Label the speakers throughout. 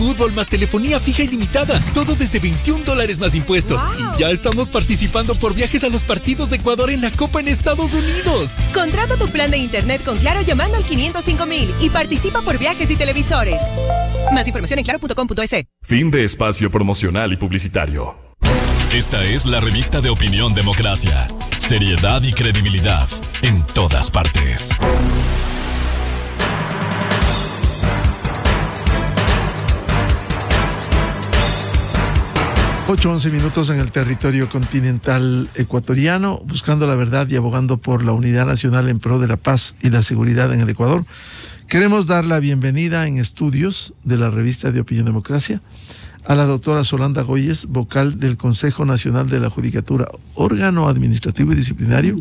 Speaker 1: fútbol más telefonía fija ilimitada. Todo desde $21 más impuestos.
Speaker 2: ¡Wow!
Speaker 1: Y ya estamos participando por viajes a los partidos de Ecuador en la Copa en Estados Unidos.
Speaker 2: Contrata tu plan de internet con Claro llamando al 505,000 y participa por viajes y televisores. Más información en claro.com.es.
Speaker 3: Fin de espacio promocional y publicitario. Esta es la revista de opinión Democracia. Seriedad y credibilidad en todas partes.
Speaker 4: Ocho, 11 minutos en el territorio continental ecuatoriano, buscando la verdad y abogando por la unidad nacional en pro de la paz y la seguridad en el Ecuador. Queremos dar la bienvenida en estudios de la revista de Opinión Democracia a la doctora Solanda Goyes, vocal del Consejo Nacional de la Judicatura, órgano administrativo y disciplinario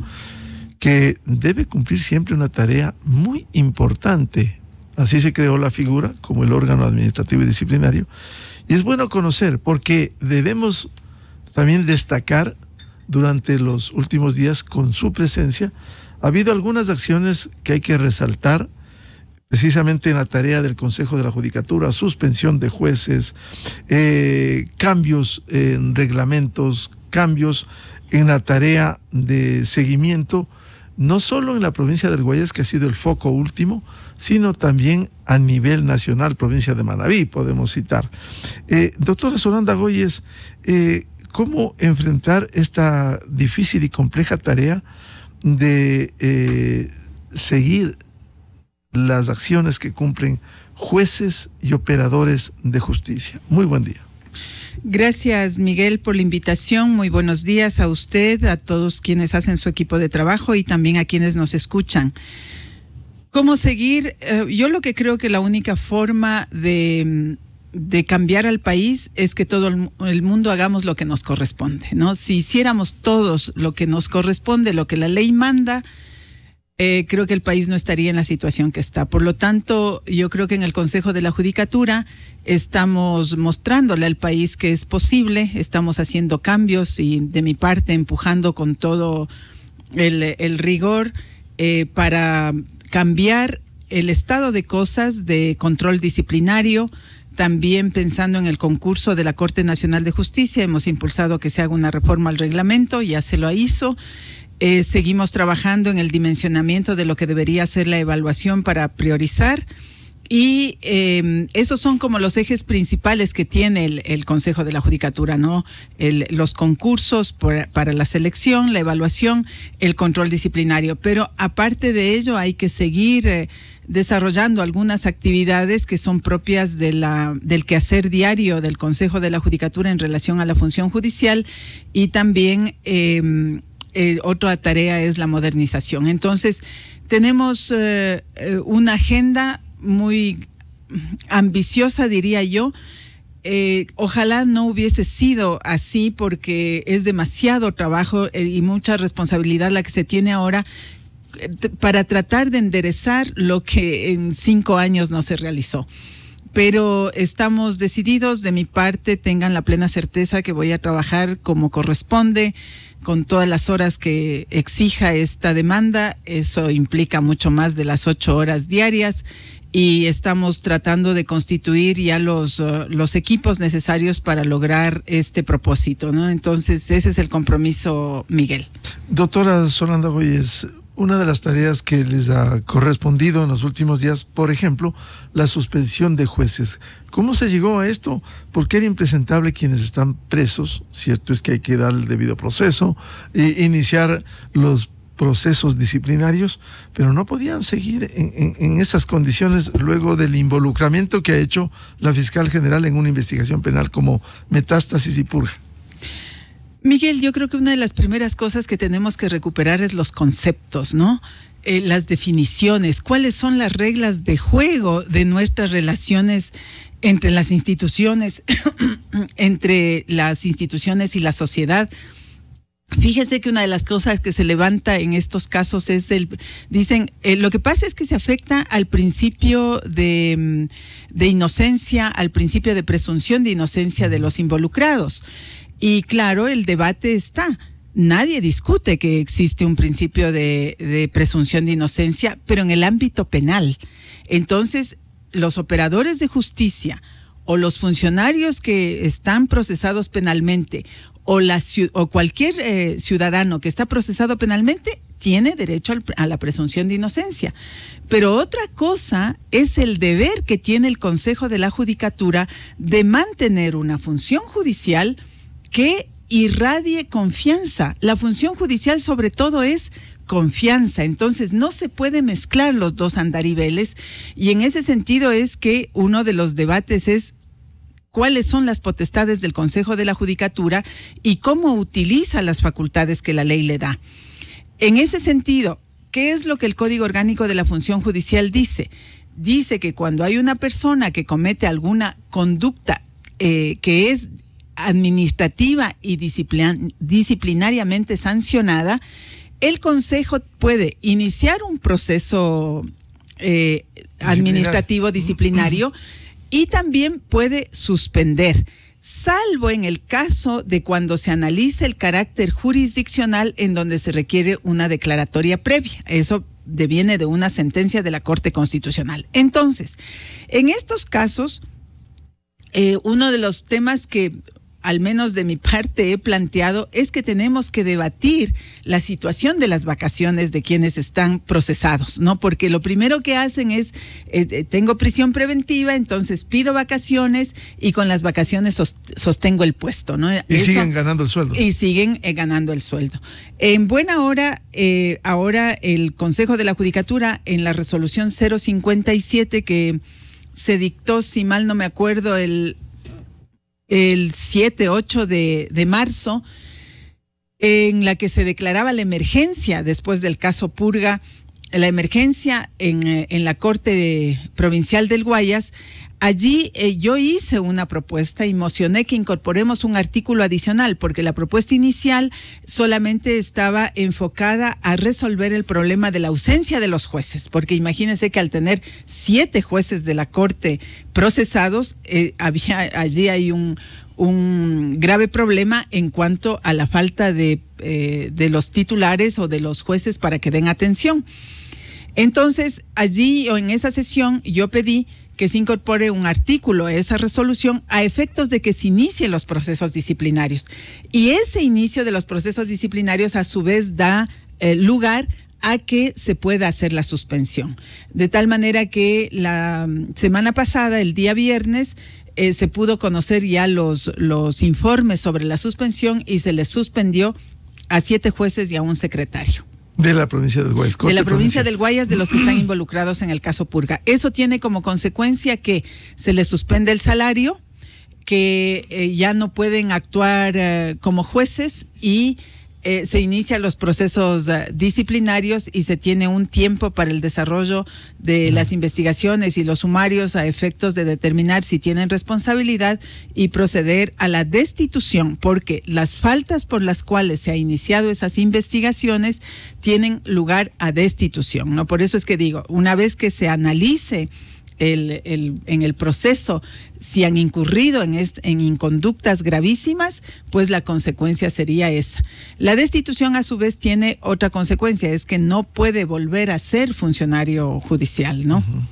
Speaker 4: que debe cumplir siempre una tarea muy importante. Así se creó la figura como el órgano administrativo y disciplinario. Y es bueno conocer porque debemos también destacar durante los últimos días con su presencia, ha habido algunas acciones que hay que resaltar precisamente en la tarea del Consejo de la Judicatura: suspensión de jueces, cambios en reglamentos, cambios en la tarea de seguimiento, no solo en la provincia del Guayas, que ha sido el foco último, sino también a nivel nacional, provincia de Manabí, podemos citar. Doctora Solanda Goyes, ¿cómo enfrentar esta difícil y compleja tarea de seguir las acciones que cumplen jueces y operadores de justicia? Muy buen día.
Speaker 5: Gracias, Miguel, por la invitación. Muy buenos días a usted, a todos quienes hacen su equipo de trabajo y también a quienes nos escuchan. ¿Cómo seguir? Yo lo que creo que la única forma de cambiar al país es que todo el mundo hagamos lo que nos corresponde, ¿no? Si hiciéramos todos lo que nos corresponde, lo que la ley manda, creo que el país no estaría en la situación que está. Por lo tanto, yo creo que en el Consejo de la Judicatura estamos mostrándole al país que es posible, estamos haciendo cambios y de mi parte empujando con todo el rigor para cambiar el estado de cosas de control disciplinario. También pensando en el concurso de la Corte Nacional de Justicia, hemos impulsado que se haga una reforma al reglamento, ya se lo hizo. Seguimos trabajando en el dimensionamiento de lo que debería ser la evaluación para priorizar y esos son como los ejes principales que tiene el Consejo de la Judicatura, ¿no? Los concursos para la selección, la evaluación, el control disciplinario. Pero aparte de ello hay que seguir desarrollando algunas actividades que son propias del quehacer diario del Consejo de la Judicatura en relación a la función judicial y también otra tarea es la modernización. Entonces, tenemos una agenda muy ambiciosa, diría yo. Ojalá no hubiese sido así porque es demasiado trabajo y mucha responsabilidad la que se tiene ahora para tratar de enderezar lo que en 5 años no se realizó. Pero estamos decididos. De mi parte, tengan la plena certeza que voy a trabajar como corresponde, con todas las horas que exija esta demanda. Eso implica mucho más de las 8 horas diarias y estamos tratando de constituir ya los equipos necesarios para lograr este propósito, ¿no? Entonces, ese es el compromiso, Miguel.
Speaker 4: Doctora Solanda Goyes, una de las tareas que les ha correspondido en los últimos días, por ejemplo, la suspensión de jueces. ¿Cómo se llegó a esto? Porque era impresentable quienes están presos, cierto es que hay que dar el debido proceso, iniciar los procesos disciplinarios, pero no podían seguir en esas condiciones luego del involucramiento que ha hecho la fiscal general en una investigación penal como Metástasis y Purga.
Speaker 5: Miguel, yo creo que una de las primeras cosas que tenemos que recuperar es los conceptos, ¿no? Las definiciones, cuáles son las reglas de juego de nuestras relaciones entre las instituciones, entre las instituciones y la sociedad. Fíjese que una de las cosas que se levanta en estos casos es dicen, lo que pasa es que se afecta al principio de inocencia, al principio de presunción de inocencia de los involucrados. Y claro, el debate está. Nadie discute que existe un principio de presunción de inocencia, pero en el ámbito penal. Entonces, los operadores de justicia o los funcionarios que están procesados penalmente o cualquier ciudadano que está procesado penalmente tiene derecho a la presunción de inocencia. Pero otra cosa es el deber que tiene el Consejo de la Judicatura de mantener una función judicial que irradie confianza. La función judicial sobre todo es confianza, entonces no se puede mezclar los dos andariveles, y en ese sentido es que uno de los debates es cuáles son las potestades del Consejo de la Judicatura y cómo utiliza las facultades que la ley le da. En ese sentido, ¿qué es lo que el Código Orgánico de la Función Judicial dice? Dice que cuando hay una persona que comete alguna conducta que es administrativa y disciplinariamente sancionada, el Consejo puede iniciar un proceso administrativo disciplinario y también puede suspender, salvo en el caso de cuando se analiza el carácter jurisdiccional en donde se requiere una declaratoria previa. Eso deviene de una sentencia de la Corte Constitucional. Entonces, en estos casos, uno de los temas que al menos de mi parte he planteado es que tenemos que debatir la situación de las vacaciones de quienes están procesados, ¿no? Porque lo primero que hacen es, tengo prisión preventiva, entonces pido vacaciones y con las vacaciones sostengo el puesto, ¿no?
Speaker 4: Siguen ganando el sueldo.
Speaker 5: Y siguen ganando el sueldo. En buena hora, ahora el Consejo de la Judicatura, en la resolución 057 que se dictó, si mal no me acuerdo, el 7-8 de marzo, en la que se declaraba la emergencia después del caso Purga, la emergencia en la Corte Provincial del Guayas. Allí yo hice una propuesta y mocioné que incorporemos un artículo adicional, porque la propuesta inicial solamente estaba enfocada a resolver el problema de la ausencia de los jueces, porque imagínense que al tener 7 jueces de la Corte procesados, allí hay un grave problema en cuanto a la falta de los titulares o de los jueces para que den atención. Entonces, allí o en esa sesión yo pedí que se incorpore un artículo a esa resolución a efectos de que se inicien los procesos disciplinarios. Y ese inicio de los procesos disciplinarios a su vez da lugar a que se pueda hacer la suspensión. De tal manera que la semana pasada, el día viernes, se pudo conocer ya los informes sobre la suspensión y se les suspendió a 7 jueces y a un secretario.
Speaker 4: De la provincia del Guayas.
Speaker 5: De la provincia del Guayas, de los que están involucrados en el caso Purga. Eso tiene como consecuencia que se les suspende el salario, que ya no pueden actuar como jueces y se inician los procesos disciplinarios y se tiene un tiempo para el desarrollo de las investigaciones y los sumarios a efectos de determinar si tienen responsabilidad y proceder a la destitución, porque las faltas por las cuales se ha iniciado esas investigaciones tienen lugar a destitución, ¿no? Por eso es que digo, una vez que se analice en el proceso si han incurrido en inconductas gravísimas, pues la consecuencia sería esa. La destitución a su vez tiene otra consecuencia, es que no puede volver a ser funcionario judicial, ¿no?
Speaker 4: Uh-huh.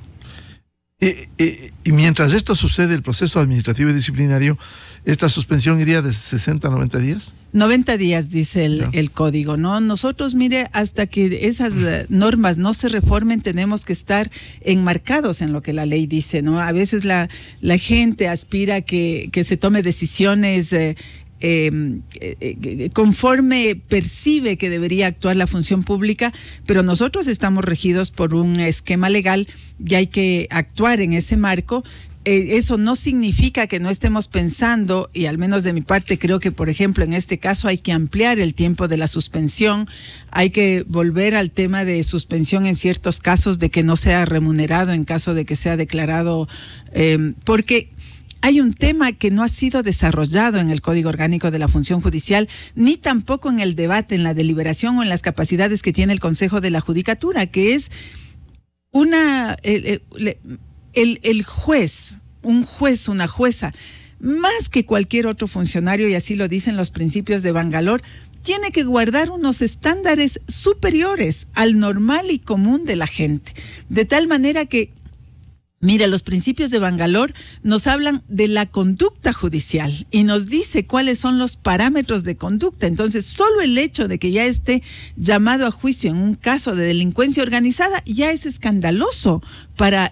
Speaker 4: Y mientras esto sucede, el proceso administrativo y disciplinario, ¿esta suspensión iría de 60 a 90 días? 90
Speaker 5: días, dice el código, ¿no? Nosotros, mire, hasta que esas normas no se reformen, tenemos que estar enmarcados en lo que la ley dice, ¿no? A veces la gente aspira a que se tome decisiones conforme percibe que debería actuar la función pública, pero nosotros estamos regidos por un esquema legal y hay que actuar en ese marco. Eso no significa que no estemos pensando, y al menos de mi parte creo que, por ejemplo, en este caso hay que ampliar el tiempo de la suspensión, hay que volver al tema de suspensión en ciertos casos de que no sea remunerado en caso de que sea declarado, porque hay un tema que no ha sido desarrollado en el Código Orgánico de la Función Judicial, ni tampoco en el debate, en la deliberación o en las capacidades que tiene el Consejo de la Judicatura, que es el juez, un juez, una jueza, más que cualquier otro funcionario, y así lo dicen los principios de Bangalore, tiene que guardar unos estándares superiores al normal y común de la gente, de tal manera que Mira, los principios de Bangalore nos hablan de la conducta judicial y nos dice cuáles son los parámetros de conducta. Entonces, solo el hecho de que ya esté llamado a juicio en un caso de delincuencia organizada ya es escandaloso para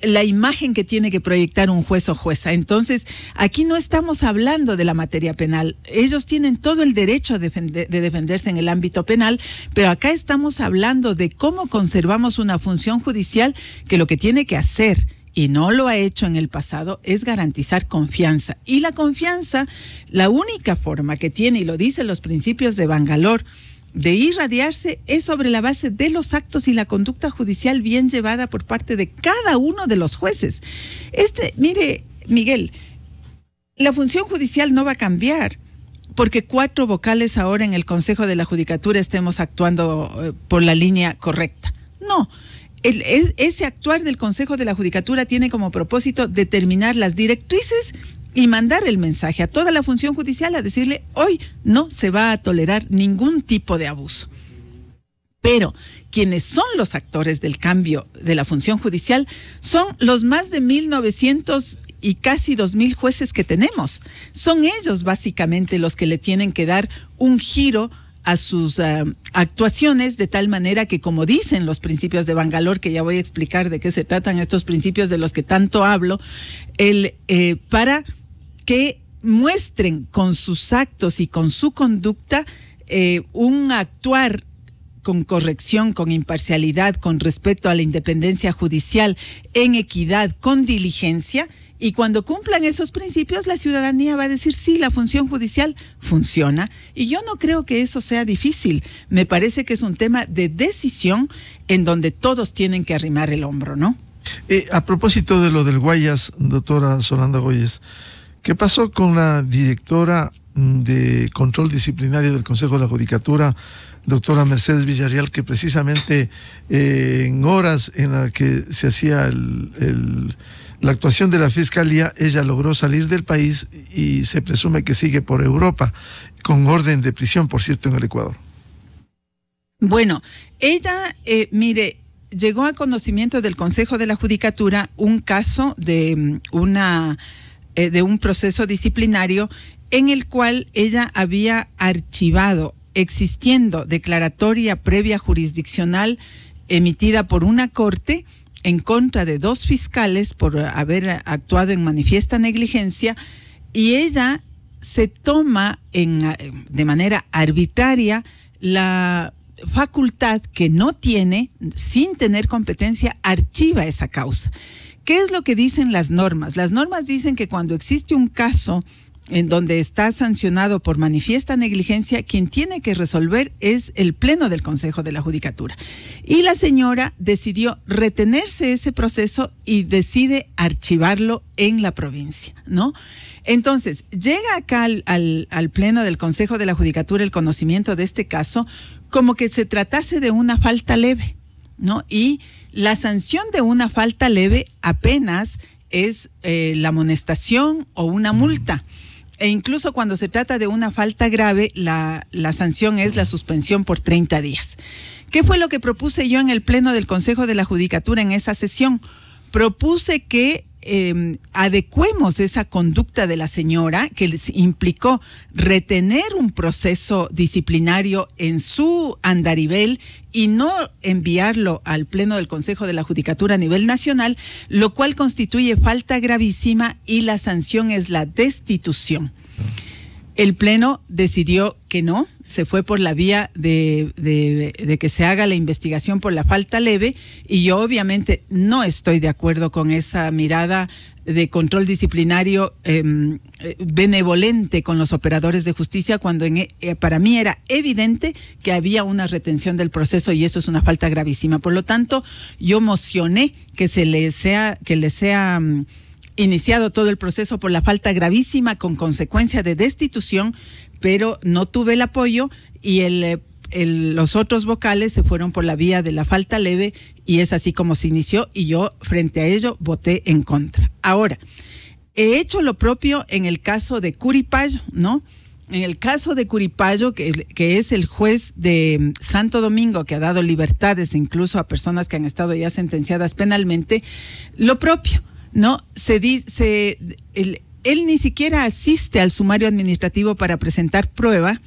Speaker 5: la imagen que tiene que proyectar un juez o jueza. Entonces, aquí no estamos hablando de la materia penal. Ellos tienen todo el derecho de defenderse en el ámbito penal, pero acá estamos hablando de cómo conservamos una función judicial que lo que tiene que hacer, y no lo ha hecho en el pasado, es garantizar confianza. Y la confianza, la única forma que tiene, y lo dicen los principios de Bangalore, de irradiarse es sobre la base de los actos y la conducta judicial bien llevada por parte de cada uno de los jueces. Mire, Miguel, la función judicial no va a cambiar porque 4 vocales ahora en el Consejo de la Judicatura estemos actuando por la línea correcta. No. Ese actuar del Consejo de la Judicatura tiene como propósito determinar las directrices y mandar el mensaje a toda la función judicial a decirle, hoy no se va a tolerar ningún tipo de abuso. Pero quienes son los actores del cambio de la función judicial son los más de 1,900 y casi 2,000 jueces que tenemos. Son ellos básicamente los que le tienen que dar un giro a sus actuaciones, de tal manera que, como dicen los principios de Bangalore, que ya voy a explicar de qué se tratan estos principios de los que tanto hablo, para que muestren con sus actos y con su conducta un actuar con corrección, con imparcialidad, con respeto a la independencia judicial, en equidad, con diligencia. Y cuando cumplan esos principios, la ciudadanía va a decir, sí, la función judicial funciona. Y yo no creo que eso sea difícil. Me parece que es un tema de decisión en donde todos tienen que arrimar el hombro, ¿no?
Speaker 4: A propósito de lo del Guayas, doctora Solanda Goyes, ¿qué pasó con la directora de control disciplinario del Consejo de la Judicatura, doctora Mercedes Villarreal, que precisamente en horas en las que se hacía la actuación de la Fiscalía, ella logró salir del país y se presume que sigue por Europa, con orden de prisión, por cierto, en el Ecuador?
Speaker 5: Bueno, ella, mire, llegó a conocimiento del Consejo de la Judicatura un caso de un proceso disciplinario en el cual ella había archivado, existiendo declaratoria previa jurisdiccional emitida por una corte en contra de 2 fiscales por haber actuado en manifiesta negligencia, y ella se toma de manera arbitraria la facultad que no tiene, sin tener competencia, archiva esa causa. ¿Qué es lo que dicen las normas? Las normas dicen que cuando existe un caso en donde está sancionado por manifiesta negligencia, quien tiene que resolver es el Pleno del Consejo de la Judicatura. Y la señora decidió retenerse ese proceso y decide archivarlo en la provincia, ¿no? Entonces, llega acá al Pleno del Consejo de la Judicatura el conocimiento de este caso como que se tratase de una falta leve, ¿no? Y la sanción de una falta leve apenas es la amonestación o una multa. E incluso cuando se trata de una falta grave, la sanción es la suspensión por 30 días. ¿Qué fue lo que propuse yo en el Pleno del Consejo de la Judicatura en esa sesión? Propuse que adecuemos esa conducta de la señora, que les implicó retener un proceso disciplinario en su andarivel y no enviarlo al Pleno del Consejo de la Judicatura a nivel nacional, lo cual constituye falta gravísima y la sanción es la destitución. El Pleno decidió que no, se fue por la vía de que se haga la investigación por la falta leve, y yo obviamente no estoy de acuerdo con esa mirada de control disciplinario benevolente con los operadores de justicia, cuando para mí era evidente que había una retención del proceso y eso es una falta gravísima. Por lo tanto, yo mocioné que le sea iniciado todo el proceso por la falta gravísima con consecuencia de destitución, pero no tuve el apoyo y los otros vocales se fueron por la vía de la falta leve y es así como se inició y yo frente a ello voté en contra. Ahora, he hecho lo propio en el caso de Curipayo, ¿no? en el caso de Curipayo, que es el juez de Santo Domingo, que ha dado libertades incluso a personas que han estado ya sentenciadas penalmente, lo propio, ¿no? Él ni siquiera asiste al sumario administrativo para presentar prueba,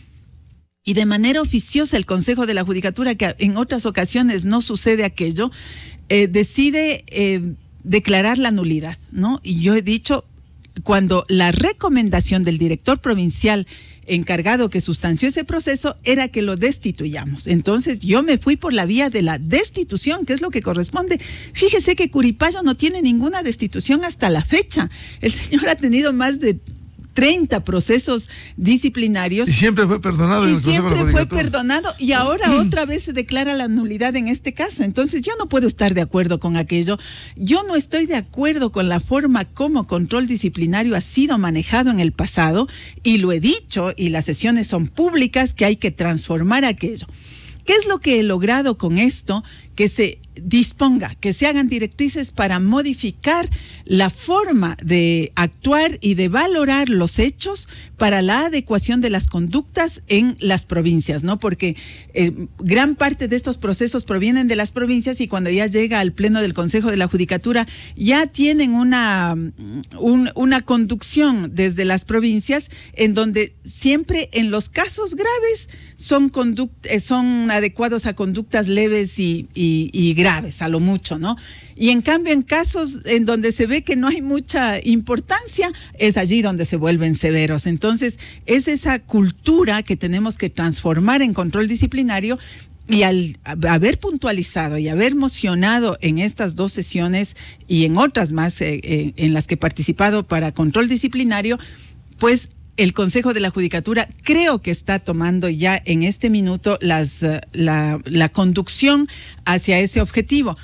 Speaker 5: y de manera oficiosa el Consejo de la Judicatura, que en otras ocasiones no sucede aquello, decide declarar la nulidad, ¿no? Y yo he dicho, cuando la recomendación del director provincial encargado que sustanció ese proceso era que lo destituyamos. Entonces yo me fui por la vía de la destitución, que es lo que corresponde. Fíjese que Curipayo no tiene ninguna destitución hasta la fecha. El señor ha tenido más de 30 procesos disciplinarios.
Speaker 4: Y siempre fue perdonado.
Speaker 5: Y siempre fue perdonado, y ahora otra vez se declara la nulidad en este caso. Entonces yo no puedo estar de acuerdo con aquello. Yo no estoy de acuerdo con la forma como control disciplinario ha sido manejado en el pasado, y lo he dicho, y las sesiones son públicas, que hay que transformar aquello. ¿Qué es lo que he logrado con esto? Que se disponga, que se hagan directrices para modificar la forma de actuar y de valorar los hechos para la adecuación de las conductas en las provincias, ¿no? Porque gran parte de estos procesos provienen de las provincias, y cuando ya llega al pleno del Consejo de la Judicatura ya tienen una conducción desde las provincias, en donde siempre en los casos graves son adecuados a conductas leves y graves, a lo mucho, ¿no? Y en cambio, en casos en donde se ve que no hay mucha importancia, es allí donde se vuelven severos. Entonces, es esa cultura que tenemos que transformar en control disciplinario, y al haber puntualizado y haber mocionado en estas 2 sesiones y en otras más en las que he participado para control disciplinario, pues el Consejo de la Judicatura creo que está tomando ya en este minuto la conducción hacia ese objetivo.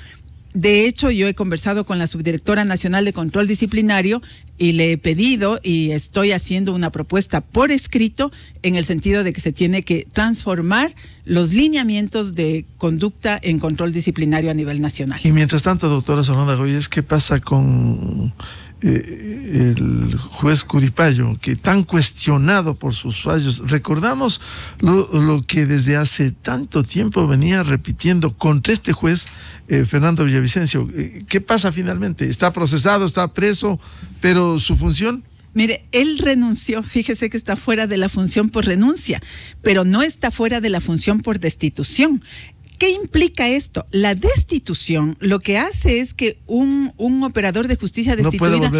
Speaker 5: De hecho, yo he conversado con la Subdirectora Nacional de Control Disciplinario y le he pedido, y estoy haciendo una propuesta por escrito, en el sentido de que se tiene que transformar los lineamientos de conducta en control disciplinario a nivel nacional.
Speaker 4: Y mientras tanto, doctora Solonda Goyes, ¿qué pasa con el juez Curipayo, que tan cuestionado por sus fallos? Recordamos lo que desde hace tanto tiempo venía repitiendo contra este juez, Fernando Villavicencio. ¿Qué pasa finalmente? ¿Está procesado, está preso, pero su función?
Speaker 5: Mire, él renunció, fíjese que está fuera de la función por renuncia, pero no está fuera de la función por destitución. ¿Qué implica esto? La destitución lo que hace es que un operador de justicia destituida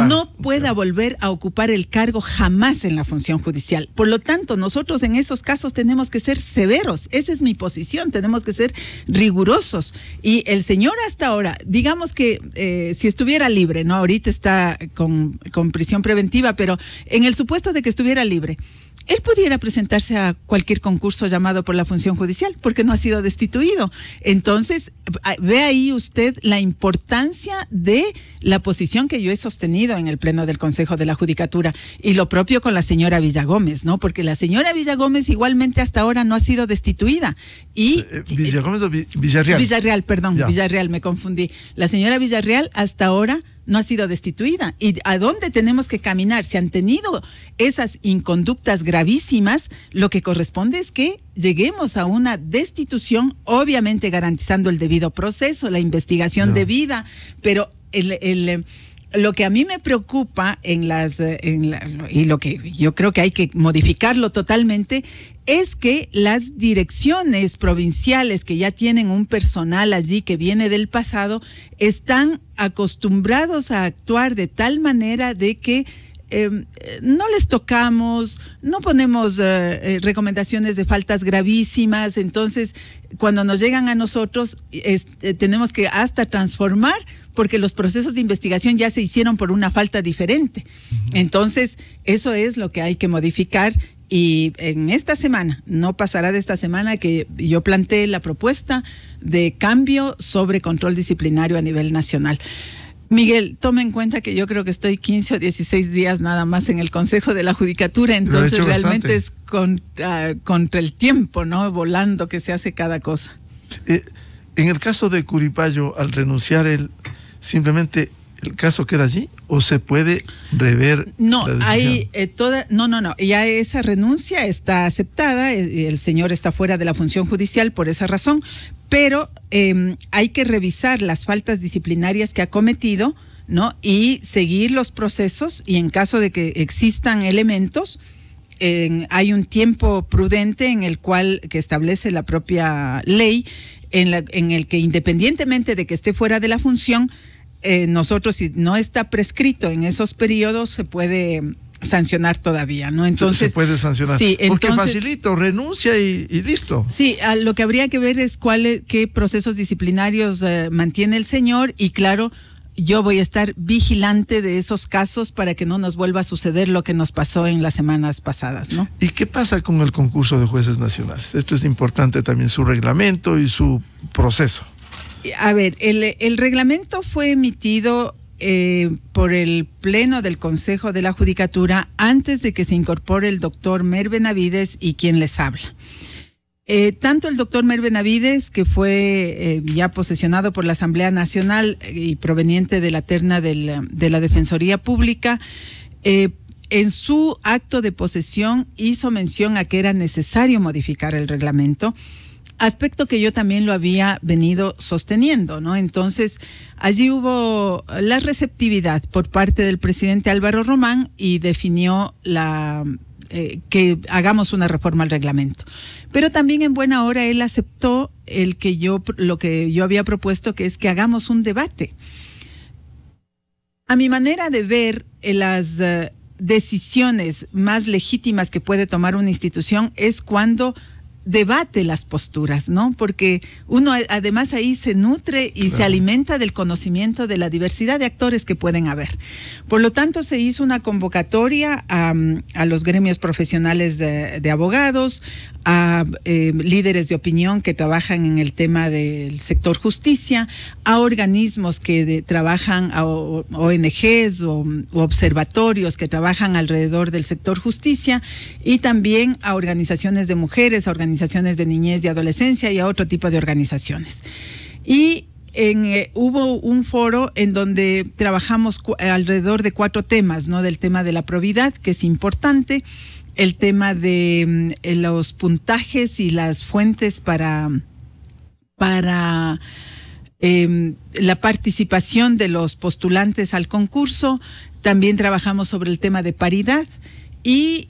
Speaker 5: no pueda volver a ocupar el cargo jamás en la función judicial. Por lo tanto, nosotros en esos casos tenemos que ser severos. Esa es mi posición, tenemos que ser rigurosos. Y el señor hasta ahora, digamos que si estuviera libre, ¿no? Ahorita está con prisión preventiva, pero en el supuesto de que estuviera libre, él pudiera presentarse a cualquier concurso llamado por la función judicial, porque no ha sido destituido. Entonces, ve ahí usted la importancia de la posición que yo he sostenido en el pleno del Consejo de la Judicatura, y lo propio con la señora Villagómez, ¿no? Porque la señora Villagómez igualmente hasta ahora no ha sido destituida. Y
Speaker 4: ¿Villagómez o Villarreal?
Speaker 5: Villarreal, perdón,
Speaker 4: ya.
Speaker 5: Villarreal, me confundí. La señora Villarreal hasta ahora no ha sido destituida. ¿Y a dónde tenemos que caminar? Si han tenido esas inconductas gravísimas, lo que corresponde es que lleguemos a una destitución, obviamente garantizando el debido proceso, la investigación debida, pero lo que a mí me preocupa y lo que yo creo que hay que modificarlo totalmente, es que las direcciones provinciales, que ya tienen un personal allí que viene del pasado, están acostumbrados a actuar de tal manera de que no les tocamos, no ponemos recomendaciones de faltas gravísimas. Entonces, cuando nos llegan a nosotros, tenemos que hasta transformar, porque los procesos de investigación ya se hicieron por una falta diferente. Entonces, eso es lo que hay que modificar. Y en esta semana, no pasará de esta semana, que yo planteé la propuesta de cambio sobre control disciplinario a nivel nacional. Miguel, tome en cuenta que yo creo que estoy 15 o 16 días nada más en el Consejo de la Judicatura, entonces realmente es contra el tiempo, ¿no? Volando que se hace cada cosa.
Speaker 4: En el caso de Curipayo, al renunciar él, simplemente ¿El caso queda allí o se puede rever?
Speaker 5: No,
Speaker 4: la decisión?
Speaker 5: hay no. Ya esa renuncia está aceptada. El señor está fuera de la función judicial por esa razón, pero hay que revisar las faltas disciplinarias que ha cometido, ¿no? Y seguir los procesos, y en caso de que existan elementos, hay un tiempo prudente en el cual que establece la propia ley, en el que independientemente de que esté fuera de la función, nosotros, si no está prescrito en esos periodos, se puede sancionar todavía, ¿no? Entonces
Speaker 4: se puede sancionar.
Speaker 5: Sí,
Speaker 4: porque
Speaker 5: entonces,
Speaker 4: facilito, renuncia y listo.
Speaker 5: Sí, lo que habría que ver es qué procesos disciplinarios mantiene el señor, y claro, yo voy a estar vigilante de esos casos para que no nos vuelva a suceder lo que nos pasó en las semanas pasadas, ¿no?
Speaker 4: ¿Y qué pasa con el concurso de jueces nacionales? Esto es importante también, su reglamento y su proceso.
Speaker 5: A ver, el reglamento fue emitido por el Pleno del Consejo de la Judicatura antes de que se incorpore el doctor Mer Benavides y quien les habla. Tanto el doctor Mer Benavides, que fue ya posesionado por la Asamblea Nacional y proveniente de la terna de la Defensoría Pública, en su acto de posesión hizo mención a que era necesario modificar el reglamento, aspecto que yo también lo había venido sosteniendo, ¿no? Entonces, allí hubo la receptividad por parte del presidente Álvaro Román y definió que hagamos una reforma al reglamento. Pero también en buena hora él aceptó lo que yo había propuesto, que es que hagamos un debate. A mi manera de ver, las decisiones más legítimas que puede tomar una institución es cuando debate las posturas, ¿no? Porque uno además ahí se nutre y se alimenta del conocimiento de la diversidad de actores que pueden haber. Por lo tanto, se hizo una convocatoria a los gremios profesionales de abogados, a líderes de opinión que trabajan en el tema del sector justicia, a organismos que trabajan, a ONGs o observatorios que trabajan alrededor del sector justicia, y también a organizaciones de mujeres, a organizaciones de niñez y adolescencia y a otro tipo de organizaciones. Y hubo un foro en donde trabajamos alrededor de 4 temas, ¿no? Del tema de la probidad, que es importante, el tema de los puntajes y las fuentes para la participación de los postulantes al concurso. También trabajamos sobre el tema de paridad y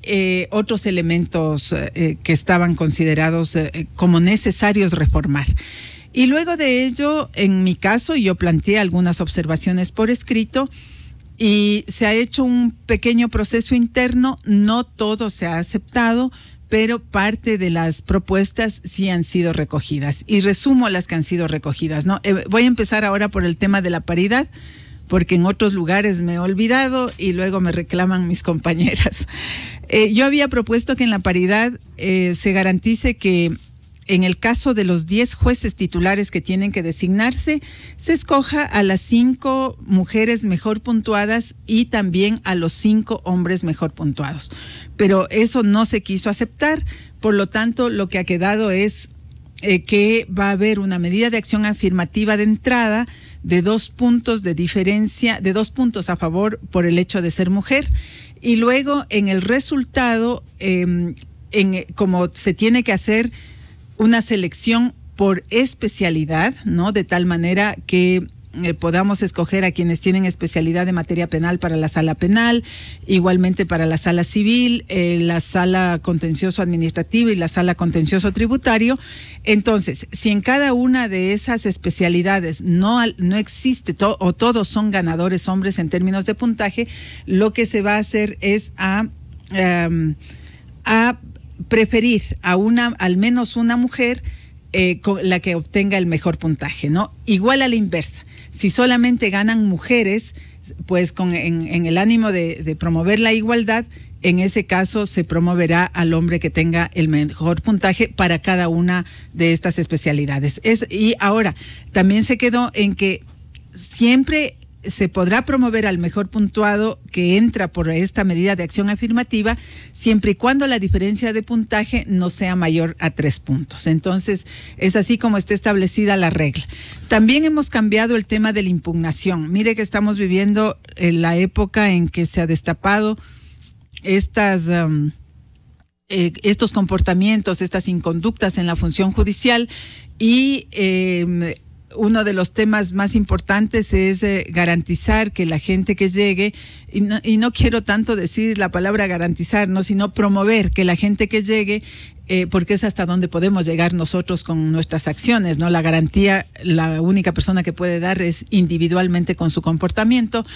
Speaker 5: otros elementos que estaban considerados como necesarios reformar. Y luego de ello, en mi caso, yo planteé algunas observaciones por escrito y se ha hecho un pequeño proceso interno. No todo se ha aceptado, pero parte de las propuestas sí han sido recogidas. Y resumo las que han sido recogidas, ¿no? Voy a empezar ahora por el tema de la paridad, porque en otros lugares me he olvidado y luego me reclaman mis compañeras. Yo había propuesto que en la paridad se garantice que en el caso de los 10 jueces titulares que tienen que designarse, se escoja a las 5 mujeres mejor puntuadas y también a los 5 hombres mejor puntuados. Pero eso no se quiso aceptar, por lo tanto lo que ha quedado es que va a haber una medida de acción afirmativa de entrada de 2 puntos de diferencia, de 2 puntos a favor por el hecho de ser mujer, y luego en el resultado, como se tiene que hacer una selección por especialidad, ¿no? De tal manera que podamos escoger a quienes tienen especialidad de materia penal para la sala penal, igualmente para la sala civil, la sala contencioso administrativo y la sala contencioso tributario. Entonces, si en cada una de esas especialidades no existe o todos son ganadores hombres en términos de puntaje, lo que se va a hacer es a preferir a al menos una mujer con la que obtenga el mejor puntaje, ¿no? Igual a la inversa. Si solamente ganan mujeres, pues en el ánimo de promover la igualdad, en ese caso se promoverá al hombre que tenga el mejor puntaje para cada una de estas especialidades. Y ahora, también se quedó en que siempre se podrá promover al mejor puntuado que entra por esta medida de acción afirmativa, siempre y cuando la diferencia de puntaje no sea mayor a 3 puntos. Entonces, es así como está establecida la regla. También hemos cambiado el tema de la impugnación. Mire que estamos viviendo en la época en que se ha destapado estos comportamientos, estas inconductas en la función judicial y uno de los temas más importantes es garantizar que la gente que llegue, y no quiero tanto decir la palabra garantizar, no, sino promover que la gente que llegue, porque es hasta donde podemos llegar nosotros con nuestras acciones, ¿no? La garantía, la única persona que puede dar es individualmente con su comportamiento,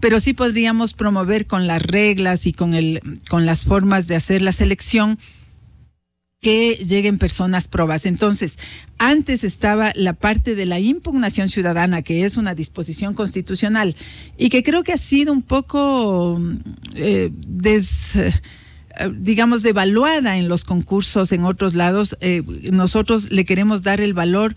Speaker 5: pero sí podríamos promover con las reglas y con las formas de hacer la selección que lleguen personas probas. Entonces, antes estaba la parte de la impugnación ciudadana, que es una disposición constitucional y que creo que ha sido un poco digamos, devaluada en los concursos en otros lados. Nosotros le queremos dar el valor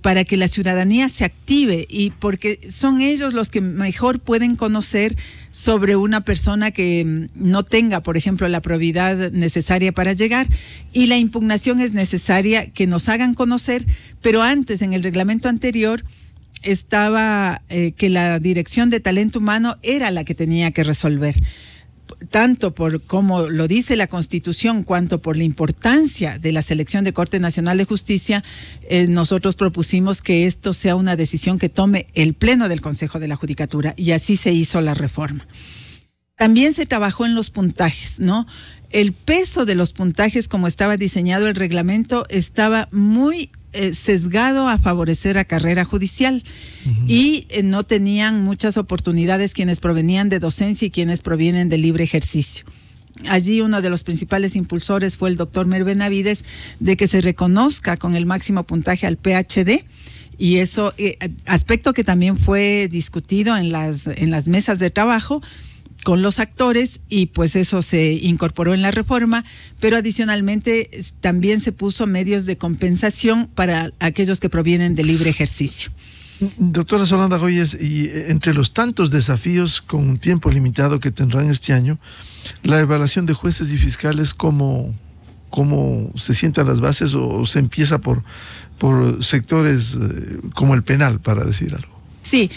Speaker 5: para que la ciudadanía se active y porque son ellos los que mejor pueden conocer sobre una persona que no tenga, por ejemplo, la probidad necesaria para llegar, y la impugnación es necesaria que nos hagan conocer, pero antes, en el reglamento anterior, estaba que la Dirección de Talento Humano era la que tenía que resolver. Tanto por como lo dice la Constitución, cuanto por la importancia de la selección de Corte Nacional de Justicia, nosotros propusimos que esto sea una decisión que tome el Pleno del Consejo de la Judicatura, y así se hizo la reforma. También se trabajó en los puntajes, ¿no? El peso de los puntajes, como estaba diseñado el reglamento, estaba muy sesgado a favorecer a carrera judicial y no tenían muchas oportunidades quienes provenían de docencia y quienes provienen de libre ejercicio. Allí uno de los principales impulsores fue el doctor Mer Benavides, de que se reconozca con el máximo puntaje al PhD, y eso, aspecto que también fue discutido en las mesas de trabajo con los actores, y pues eso se incorporó en la reforma, pero adicionalmente también se puso medios de compensación para aquellos que provienen de libre ejercicio.
Speaker 4: Doctora Solanda Goyes, y entre los tantos desafíos con un tiempo limitado que tendrán este año, la evaluación de jueces y fiscales, ¿cómo se sientan las bases, o se empieza por sectores como el penal, para decir algo?
Speaker 5: Sí,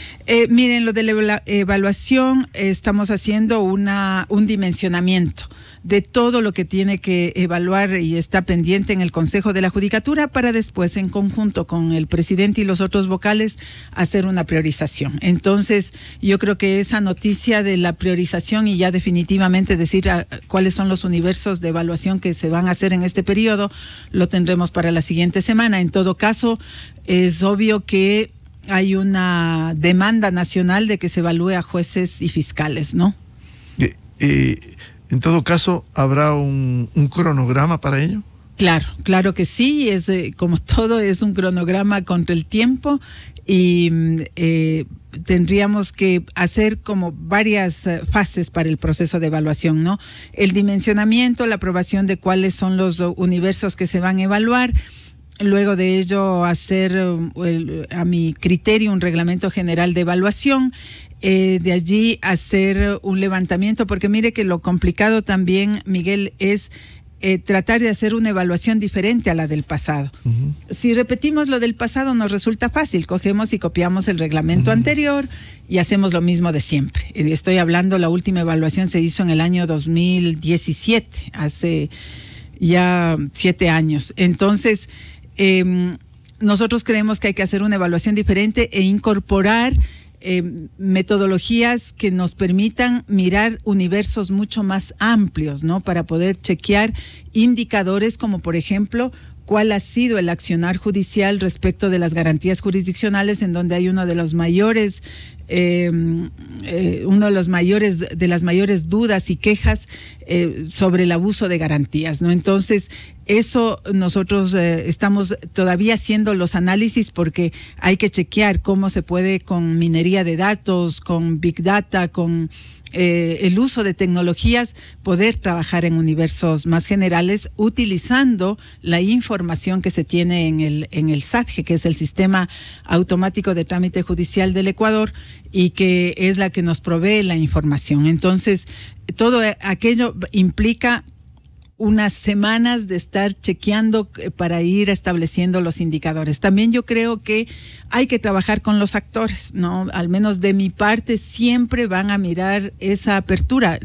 Speaker 5: miren, lo de la evaluación, estamos haciendo un dimensionamiento de todo lo que tiene que evaluar y está pendiente en el Consejo de la Judicatura, para después, en conjunto con el presidente y los otros vocales, hacer una priorización. Entonces, yo creo que esa noticia de la priorización y ya definitivamente decir cuáles son los universos de evaluación que se van a hacer en este periodo, lo tendremos para la siguiente semana. En todo caso, es obvio que hay una demanda nacional de que se evalúe a jueces y fiscales, ¿no?
Speaker 4: En todo caso, ¿habrá un cronograma para ello?
Speaker 5: Claro que sí. Es como todo, es un cronograma contra el tiempo, y tendríamos que hacer como varias fases para el proceso de evaluación, ¿no? El dimensionamiento, la aprobación de cuáles son los universos que se van a evaluar. Luego de ello, hacer, a mi criterio, un reglamento general de evaluación. De allí hacer un levantamiento, porque mire que lo complicado también, Miguel, es tratar de hacer una evaluación diferente a la del pasado. Si repetimos lo del pasado, nos resulta fácil. Cogemos y copiamos el reglamento anterior y hacemos lo mismo de siempre. Estoy hablando, la última evaluación se hizo en el año 2017, hace ya 7 años. Entonces, nosotros creemos que hay que hacer una evaluación diferente e incorporar metodologías que nos permitan mirar universos mucho más amplios, ¿no? Para poder chequear indicadores como, por ejemplo, cuál ha sido el accionar judicial respecto de las garantías jurisdiccionales, en donde hay uno de las mayores dudas y quejas sobre el abuso de garantías, ¿no? Entonces, eso nosotros estamos todavía haciendo los análisis, porque hay que chequear cómo se puede, con minería de datos, con Big Data, con el uso de tecnologías, poder trabajar en universos más generales utilizando la información que se tiene en el SATGE, que es el Sistema Automático de Trámite Judicial del Ecuador, y que es la que nos provee la información. Entonces, todo aquello implica unas semanas de estar chequeando para ir estableciendo los indicadores. También yo creo que hay que trabajar con los actores, ¿no? Al menos de mi parte siempre van a mirar esa apertura.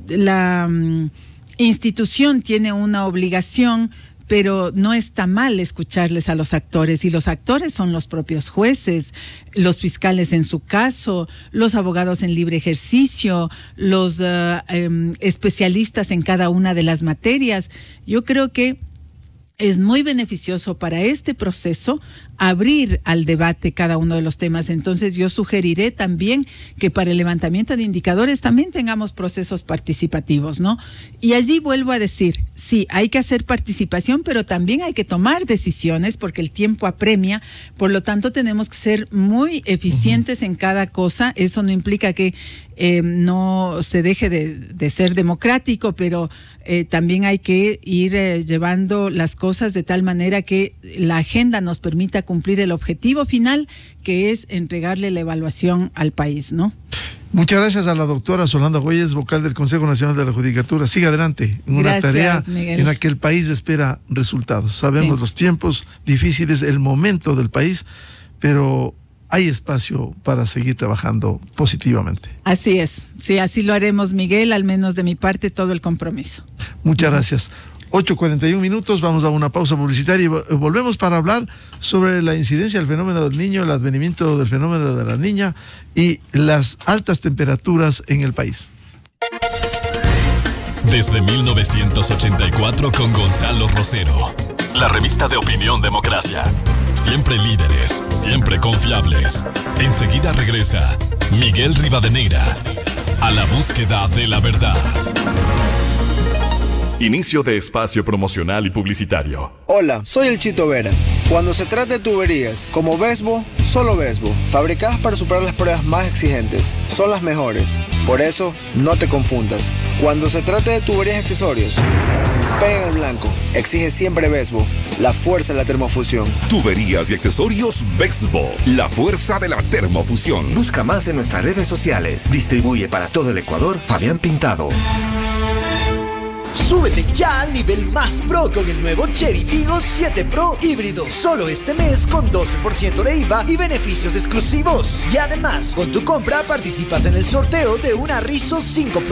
Speaker 5: La institución tiene una obligación, pero no está mal escucharles a los actores, y los actores son los propios jueces, los fiscales en su caso, los abogados en libre ejercicio, los especialistas en cada una de las materias. Yo creo que es muy beneficioso para este proceso abrir al debate cada uno de los temas. Entonces yo sugeriré también que para el levantamiento de indicadores también tengamos procesos participativos, ¿no? Y allí vuelvo a decir, sí, hay que hacer participación, pero también hay que tomar decisiones porque el tiempo apremia. Por lo tanto, tenemos que ser muy eficientes en cada cosa. Eso no implica que no se deje de ser democrático, pero también hay que ir llevando las cosas de tal manera que la agenda nos permita cumplir el objetivo final, que es entregarle la evaluación al país, ¿no?
Speaker 4: Muchas gracias a la doctora Solanda Güelles, vocal del Consejo Nacional de la Judicatura. Siga adelante en una tarea, Miguel, en la que el país espera resultados. Sabemos los tiempos difíciles, el momento del país, pero hay espacio para seguir trabajando positivamente. Así
Speaker 5: es, sí, así lo haremos, Miguel, al menos de mi parte todo el compromiso.
Speaker 4: Muchas gracias. 8:41, vamos a una pausa publicitaria y volvemos para hablar sobre la incidencia del fenómeno del niño, el advenimiento del fenómeno de la niña y las altas temperaturas en el país.
Speaker 3: Desde 1984 con Gonzalo Rosero, la revista de opinión Democracia. Siempre líderes, siempre confiables. Enseguida regresa Miguel Rivadeneira a la búsqueda de la verdad. Inicio de espacio promocional y publicitario.
Speaker 6: Hola, soy el Chito Vera. Cuando se trata de tuberías, como Vesbo, solo Vesbo, fabricadas para superar las pruebas más exigentes, son las mejores. Por eso, no te confundas. Cuando se trata de tuberías y accesorios, pega en el blanco. Exige siempre Vesbo, la fuerza de la termofusión.
Speaker 7: Tuberías y accesorios Vesbo, la fuerza de la termofusión.
Speaker 8: Busca más en nuestras redes sociales. Distribuye para todo el Ecuador Fabián Pintado.
Speaker 9: Súbete ya al nivel más pro con el nuevo Chery Tiggo 7 Pro híbrido. Solo este mes con 12% de IVA y beneficios exclusivos. Y además, con tu compra participas en el sorteo de una Rizzo 5 Pro.